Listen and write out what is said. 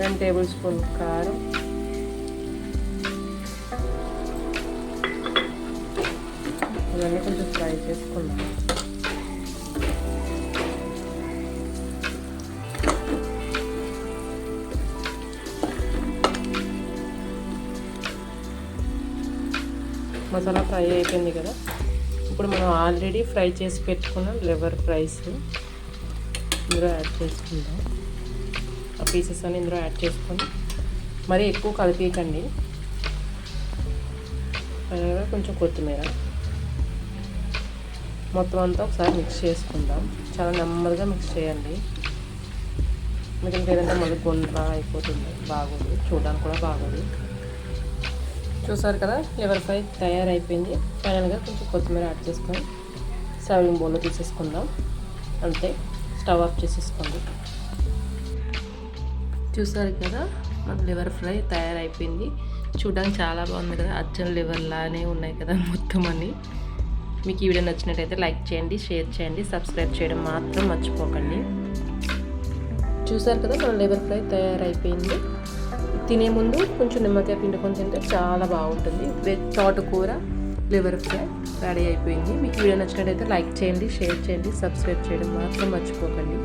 2 table spoon కారం, ఇవన్నీ కొంచెం ఫ్రై చేసుకుందాం. మసాలా ఫ్రై అయిపోయింది కదా. ఇప్పుడు మనం ఆల్రెడీ ఫ్రై చేసి పెట్టుకున్న లివర్ ఫ్రైస్ ఇందులో యాడ్ చేసుకుందాం. ఆ పీసెస్ అన్ని ఇందులో యాడ్ చేసుకొని మరీ ఎక్కువ కలిపేయకండి. ఫైనల్గా కొంచెం కొత్తిమీర మొత్తం అంతా ఒకసారి మిక్స్ చేసుకుందాం. చాలా నెమ్మదిగా మిక్స్ చేయండి, ఎందుకంటే ఏదంటే మళ్ళీ గుండ్రా అయిపోతుంది, బాగోదు, చూడడానికి కూడా బాగోదు. చూసారు కదా, లివర్ ఫ్రై తయారైపోయింది. ఫైనల్గా కొంచెం కొత్తిమీర యాడ్ చేసుకొని సర్వింగ్ బౌల్లో తీసేసుకుందాం. అంతే, స్టవ్ ఆఫ్ చేసేసుకోండి. చూసారు కదా, మన లివర్ ఫ్రై తయారైపోయింది. చూడడానికి చాలా బాగుంది కదా, అచ్చం లివర్ లానే ఉన్నాయి కదా మొత్తం అన్నీ. మీకు ఈ వీడియో నచ్చినట్టయితే లైక్ చేయండి, షేర్ చేయండి, సబ్స్క్రైబ్ చేయడం మాత్రం మర్చిపోకండి. చూసారు కదా, మన లివర్ ఫ్రై తయారైపోయింది. తినే ముందు కొంచెం నిమ్మకాయ పిండుకొని తింటే చాలా బాగుంటుంది. తోటకూర లివర్ ఫ్రై రెడీ అయిపోయింది. మీకు వీడియో నచ్చినట్టయితే లైక్ చేయండి, షేర్ చేయండి, సబ్స్క్రైబ్ చేయడం మాత్రం మర్చిపోకండి.